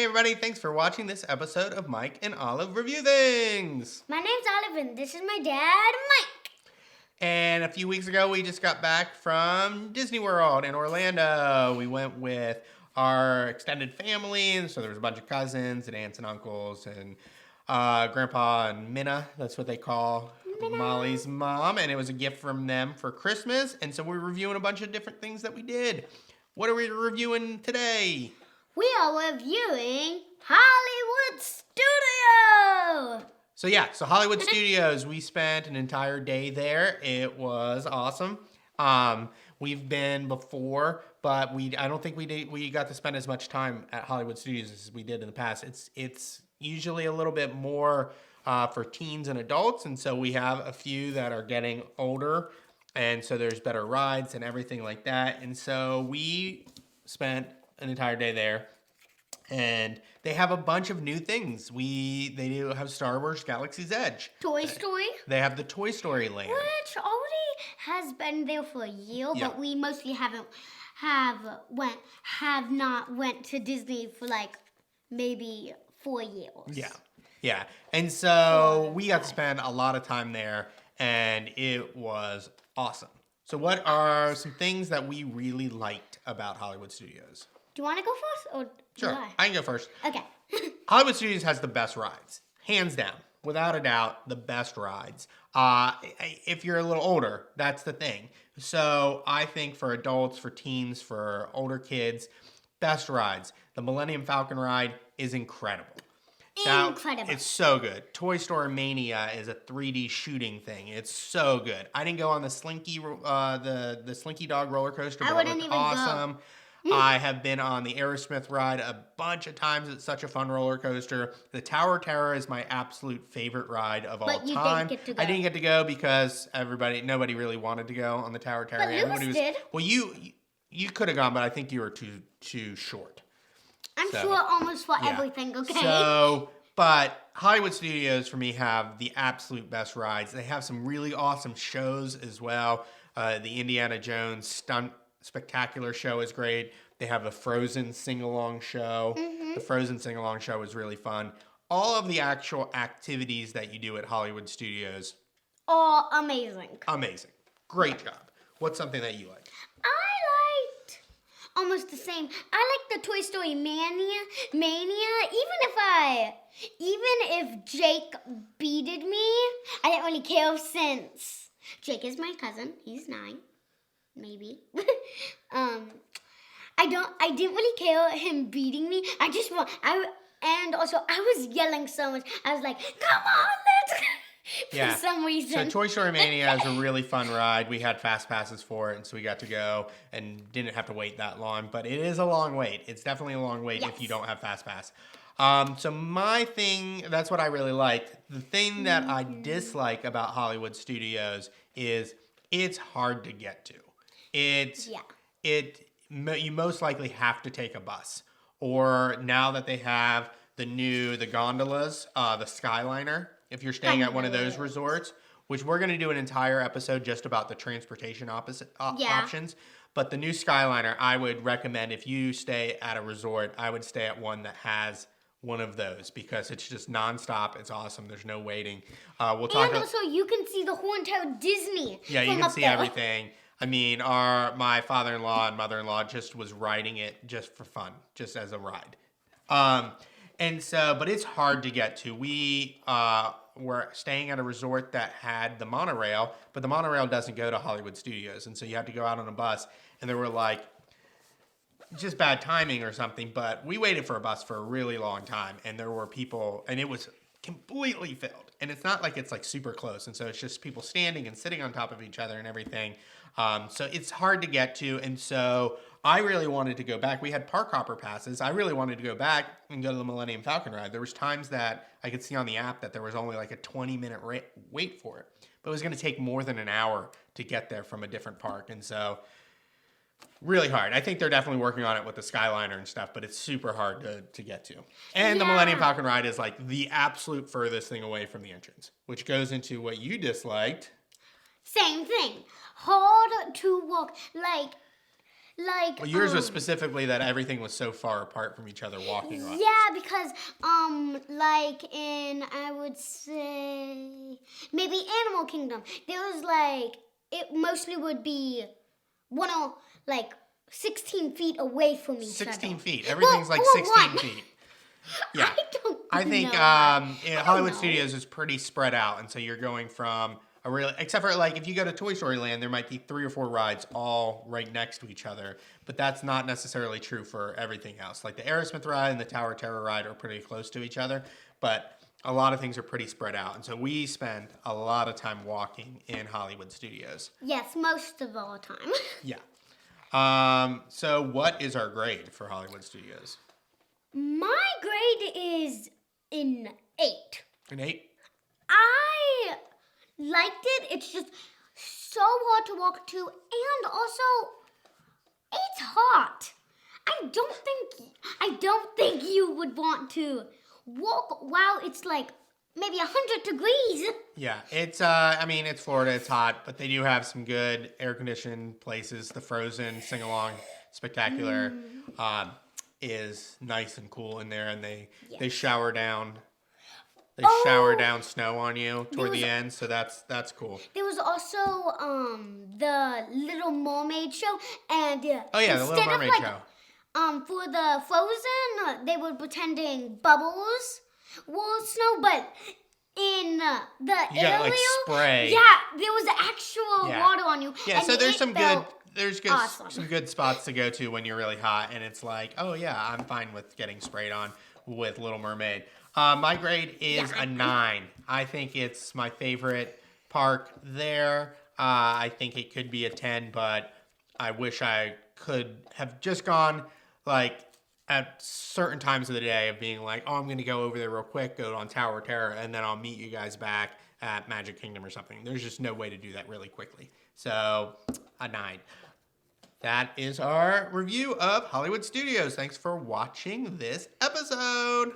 Hey everybody, thanks for watching this episode of Mike and Olive Review Things. My name's Olive and this is my dad, Mike. And a few weeks ago, we just got back from Disney World in Orlando. We went with our extended family, and so there was a bunch of cousins and aunts and uncles and Grandpa and Minna, that's what they call Molly's mom, and it was a gift from them for Christmas, and so we're reviewing a bunch of different things that we did. What are we reviewing today? We are reviewing Hollywood Studios. So Hollywood Studios, we spent an entire day there. It was awesome. We've been before, but I don't think we got to spend as much time at Hollywood Studios as we did in the past. It's usually a little bit more for teens and adults, and so we have a few that are getting older, and so there's better rides and everything like that. And so we spent an entire day there, and they have a bunch of new things. They do have Star Wars Galaxy's Edge. Toy Story. They have the Toy Story Land. Which already has been there for a year, but we mostly have not went to Disney for like maybe 4 years. Yeah. And so we got to spend a lot of time there, and it was awesome. So what are some things that we really liked about Hollywood Studios? Do you want to go first, or Sure, I can go first. Okay. Hollywood Studios has the best rides, hands down, without a doubt, the best rides. If you're a little older, that's the thing. So I think for adults, for teens, for older kids, best rides. The Millennium Falcon ride is incredible. Incredible. It's so good. Toy Story Mania is a 3D shooting thing. It's so good. I didn't go on the Slinky Dog roller coaster, but it was awesome. I have been on the Aerosmith ride a bunch of times. It's such a fun roller coaster. The Tower of Terror is my absolute favorite ride of all time. Didn't get to go. I didn't get to go because nobody really wanted to go on the Tower of Terror. But Lewis did. Well, you could have gone, but I think you were too short. I'm sure almost for everything, okay? But Hollywood Studios, for me, have the absolute best rides. They have some really awesome shows as well. The Indiana Jones Stunt Spectacular show is great. They have a Frozen sing-along show. The Frozen sing-along show is really fun. All of the actual activities that you do at Hollywood Studios. Oh, amazing. Amazing. Great job. What's something that you like? I liked almost the same. I like the Toy Story Mania. Even if Jake beated me, I didn't really care since Jake is my cousin. He's 9. Maybe. I didn't really care him beating me. And also I was yelling so much. I was like, come on, let's for some reason. So Toy Story Mania is a really fun ride. We had fast passes for it, and so we got to go and didn't have to wait that long. But it is a long wait. It's definitely a long wait if you don't have fast pass. So my thing, that's what I really liked. The thing that I dislike about Hollywood Studios is it's hard to get to. You most likely have to take a bus, or now that they have the gondolas, the Skyliner, if you're staying at one of those resorts, which we're going to do an entire episode just about the transportation options. But the new Skyliner, I would recommend if you stay at a resort, I would stay at one that has one of those because it's just nonstop. It's awesome. There's no waiting. Also, you can see the whole entire Disney. Yeah, you can see everything. I mean, my father-in-law and mother-in-law just was riding it just for fun, just as a ride. But it's hard to get to. We were staying at a resort that had the monorail, but the monorail doesn't go to Hollywood Studios, and so you have to go out on a bus. And there were just bad timing or something, but we waited for a bus for a really long time, and there were people, and it was completely filled. And it's not like it's super close, and so it's just people standing and sitting on top of each other and everything. So it's hard to get to, and so I really wanted to go back. We had park hopper passes. I really wanted to go back and go to the Millennium Falcon ride. There was times that I could see on the app that there was only a 20-minute wait for it, but it was going to take more than an hour to get there from a different park, and so really hard. I think they're definitely working on it with the Skyliner and stuff, but it's super hard to get to. And the Millennium Falcon ride is the absolute furthest thing away from the entrance, which goes into what you disliked. Same thing. Hard to walk. Like, Well, yours was specifically that everything was so far apart from each other walking around. yeah, because like in, I would say maybe Animal Kingdom, there was like, it mostly would be like 16 feet away from each other. 16 feet. Everything's like 16 feet. Yeah. I think Hollywood Studios is pretty spread out, and so you're going from except for like if you go to Toy Story Land, there might be 3 or 4 rides all right next to each other, but that's not necessarily true for everything else. Like the Aerosmith ride and the Tower of Terror ride are pretty close to each other, but a lot of things are pretty spread out, and so we spend a lot of time walking in Hollywood Studios. Yes, most of all time. Yeah. So what is our grade for Hollywood Studios? My grade is an 8. An 8? I liked it. It's just so hard to walk to, and also it's hot. I don't think you would want to walk while it's like maybe 100 degrees. Yeah, it's it's Florida, it's hot, but they do have some good air-conditioned places. The Frozen Sing-Along Spectacular is nice and cool in there, and they shower down snow on you toward the end, so that's cool. There was also the Little Mermaid show, and the Little Mermaid show. For the Frozen, they were pretending bubbles were snow, but in the you got like spray. Yeah, there was actual water on you. Yeah, so there's some awesome. some good spots to go to when you're really hot, and it's like, oh yeah, I'm fine with getting sprayed on with Little Mermaid. My grade is a 9. I think it's my favorite park there. I think it could be a 10, but I wish I could have just gone like at certain times of the day of being like, oh, I'm going to go over there real quick, go on Tower of Terror, and then I'll meet you guys back at Magic Kingdom or something. There's just no way to do that really quickly. So, a 9. That is our review of Hollywood Studios. Thanks for watching this episode.